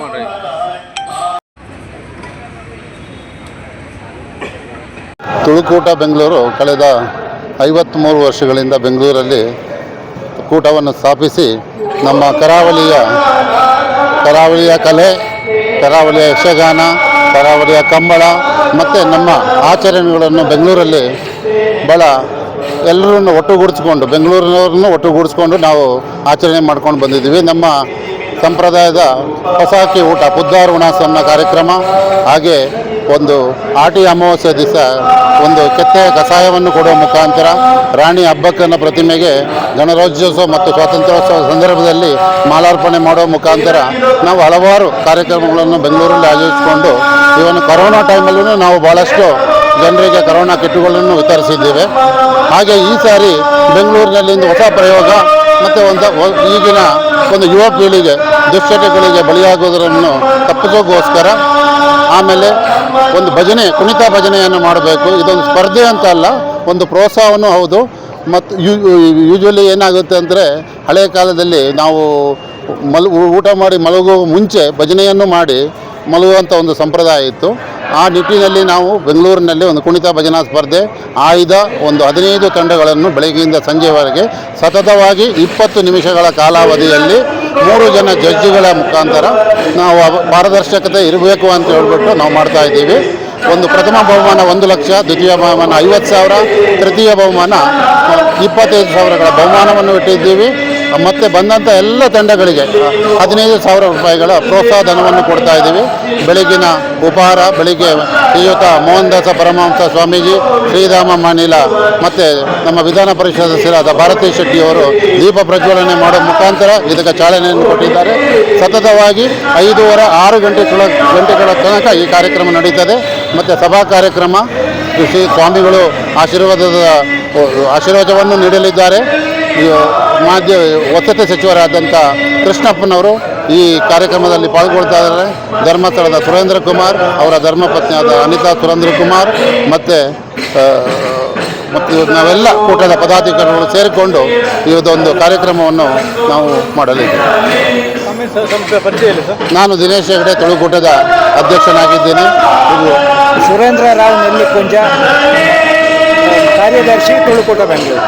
ನೋಡ್ರಿ. ತುಳುಕೂಟ ಬೆಂಗಳೂರು ಕಳೆದ 53 ವರ್ಷಗಳಿಂದ ಬೆಂಗಳೂರಲ್ಲಿ ಕೂಟವನ್ನು ಸ್ಥಾಪಿಸಿ ನಮ್ಮ ಕರಾವಳಿಯ ಕಲೆ, ಕರಾವಳಿಯ ಯಕ್ಷಗಾನ, ಕರಾವಳಿಯ ಕಂಬಳ ಮತ್ತು ನಮ್ಮ ಆಚರಣೆಗಳನ್ನು ಬೆಂಗಳೂರಲ್ಲಿ ಭಾಳ ಎಲ್ಲರನ್ನು ಒಟ್ಟುಗೂಡಿಸ್ಕೊಂಡು ಬೆಂಗಳೂರಿನವ್ರನ್ನು ಒಟ್ಟುಗೂಡಿಸ್ಕೊಂಡು ನಾವು ಆಚರಣೆ ಮಾಡ್ಕೊಂಡು ಬಂದಿದ್ದೀವಿ. ನಮ್ಮ ಸಂಪ್ರದಾಯದ ಹೊಸಾಕಿ ಊಟ ಪುದ್ದಾರು ಉಣಾಸ ಅನ್ನೋ ಕಾರ್ಯಕ್ರಮ, ಹಾಗೆ ಒಂದು ಆಟಿ ಅಮಾವಾಸ್ಯೆ ದಿವಸ ಒಂದು ಕೆತ್ತೆಯ ಕಷಾಯವನ್ನು ಕೊಡುವ ಮುಖಾಂತರ ರಾಣಿ ಹಬ್ಬಕ್ಕನ ಪ್ರತಿಮೆಗೆ ಗಣರಾಜ್ಯೋತ್ಸವ ಮತ್ತು ಸ್ವಾತಂತ್ರ್ಯೋತ್ಸವ ಸಂದರ್ಭದಲ್ಲಿ ಮಾಲಾರ್ಪಣೆ ಮಾಡುವ ಮುಖಾಂತರ ನಾವು ಹಲವಾರು ಕಾರ್ಯಕ್ರಮಗಳನ್ನು ಬೆಂಗಳೂರಲ್ಲಿ ಆಯೋಜಿಸಿಕೊಂಡು ಇವನು ಕೊರೋನಾ ಟೈಮಲ್ಲೂ ನಾವು ಭಾಳಷ್ಟು ಜನರಿಗೆ ಕೊರೋನಾ ಕಿಟ್ಗಳನ್ನು ವಿತರಿಸಿದ್ದೇವೆ. ಹಾಗೆ ಈ ಸಾರಿ ಬೆಂಗಳೂರಿನಲ್ಲಿ ಒಂದು ಹೊಸ ಪ್ರಯೋಗ ಮತ್ತು ಈಗಿನ ಒಂದು ಯುವ ಪೀಳಿಗೆ ದುಶ್ಚಟಗಳಿಗೆ ಬಲಿಯಾಗುವುದನ್ನು ತಪ್ಪಿಸೋಕ್ಕೋಸ್ಕರ ಆಮೇಲೆ ಒಂದು ಕುಣಿತ ಭಜನೆಯನ್ನು ಮಾಡಬೇಕು. ಇದೊಂದು ಸ್ಪರ್ಧೆ ಅಂತ ಅಲ್ಲ, ಒಂದು ಪ್ರೋತ್ಸಾಹವೂ ಹೌದು. ಮತ್ತು ಯೂಶ್ವಲಿ ಏನಾಗುತ್ತೆ ಅಂದರೆ ಹಳೆಯ ಕಾಲದಲ್ಲಿ ನಾವು ಊಟ ಮಾಡಿ ಮಲಗುವ ಮುಂಚೆ ಭಜನೆಯನ್ನು ಮಾಡಿ ಮಲಗುವಂಥ ಒಂದು ಸಂಪ್ರದಾಯ ಇತ್ತು. ಆ ನಿಟ್ಟಿನಲ್ಲಿ ನಾವು ಬೆಂಗಳೂರಿನಲ್ಲಿ ಒಂದು ಕುಣಿತ ಭಜನಾ ಸ್ಪರ್ಧೆ ಆಯ್ದ ಒಂದು 15 ತಂಡಗಳನ್ನು ಬೆಳಗ್ಗೆಯಿಂದ ಸಂಜೆವರೆಗೆ ಸತತವಾಗಿ 20 ನಿಮಿಷಗಳ ಕಾಲಾವಧಿಯಲ್ಲಿ 3 ಜನ ಜಡ್ಜಿಗಳ ಮುಖಾಂತರ ನಾವು ಪಾರದರ್ಶಕತೆ ಇರಬೇಕು ಅಂತ ಹೇಳ್ಬಿಟ್ಟು ನಾವು ಮಾಡ್ತಾಯಿದ್ದೀವಿ. ಒಂದು ಪ್ರಥಮ ಬಹುಮಾನ 1 ಲಕ್ಷ, ದ್ವಿತೀಯ ಬಹುಮಾನ 50,000, ತೃತೀಯ ಬಹುಮಾನ 25,000ಗಳ ಬಹುಮಾನವನ್ನು ಇಟ್ಟಿದ್ದೀವಿ. ಮತ್ತು ಬಂದಂಥ ಎಲ್ಲ ತಂಡಗಳಿಗೆ 15,000 ರೂಪಾಯಿಗಳ ಪ್ರೋತ್ಸಾಹ ಧನವನ್ನು ಕೊಡ್ತಾ ಇದ್ದೀವಿ. ಬೆಳಗಿನ ಉಪಹಾರ ಬೆಳಿಗ್ಗೆ ಶ್ರೀಯುತ ಮೋಹನ್ ದಾಸ ಪರಮಹಂಸ ಸ್ವಾಮೀಜಿ, ಶ್ರೀಧಾಮ ಮಾನಿಲ ಮತ್ತು ನಮ್ಮ ವಿಧಾನ ಪರಿಷತ್ ಸದಸ್ಯರಾದ ಭಾರತಿ ಶೆಟ್ಟಿಯವರು ದೀಪ ಪ್ರಜ್ವಲನೆ ಮಾಡೋ ಮುಖಾಂತರ ಇದಕ್ಕೆ ಚಾಲನೆಯನ್ನು ಕೊಟ್ಟಿದ್ದಾರೆ. ಸತತವಾಗಿ 5:30-6 ಗಂಟೆಗಳ ತನಕ ಈ ಕಾರ್ಯಕ್ರಮ ನಡೀತದೆ. ಮತ್ತು ಸಭಾ ಕಾರ್ಯಕ್ರಮ ಶ್ರೀ ಸ್ವಾಮಿಗಳು ಆಶೀರ್ವಾದವನ್ನು ನೀಡಲಿದ್ದಾರೆ. ವಸತಿ ಸಚಿವರಾದಂಥ ಕೃಷ್ಣಪ್ಪನವರು ಈ ಕಾರ್ಯಕ್ರಮದಲ್ಲಿ ಪಾಲ್ಗೊಳ್ತಾ ಇದ್ದಾರೆ. ಧರ್ಮಸ್ಥಳದ ಸುರೇಂದ್ರ ಕುಮಾರ್, ಅವರ ಧರ್ಮಪತ್ನಿಯಾದ ಅನಿತಾ ಸುರೇಂದ್ರ ಕುಮಾರ್ ಮತ್ತು ನಾವೆಲ್ಲ ಕೂಟದ ಪದಾಧಿಕಾರಿಗಳು ಸೇರಿಕೊಂಡು ಇದೊಂದು ಕಾರ್ಯಕ್ರಮವನ್ನು ನಾವು ಮಾಡಲಿದ್ದೇವೆ. ನಾನು ದಿನೇಶ್ ಹೆಗಡೆ ತುಳುಕೂಟದ ಅಧ್ಯಕ್ಷನಾಗಿದ್ದೇನೆ. ಸುರೇಂದ್ರ ರಾವ್ ನೆಲ್ಲಿಕುಂಜ, ಕಾರ್ಯದರ್ಶಿ ತುಳುಕೂಟ ಬೆಂಗಳೂರು.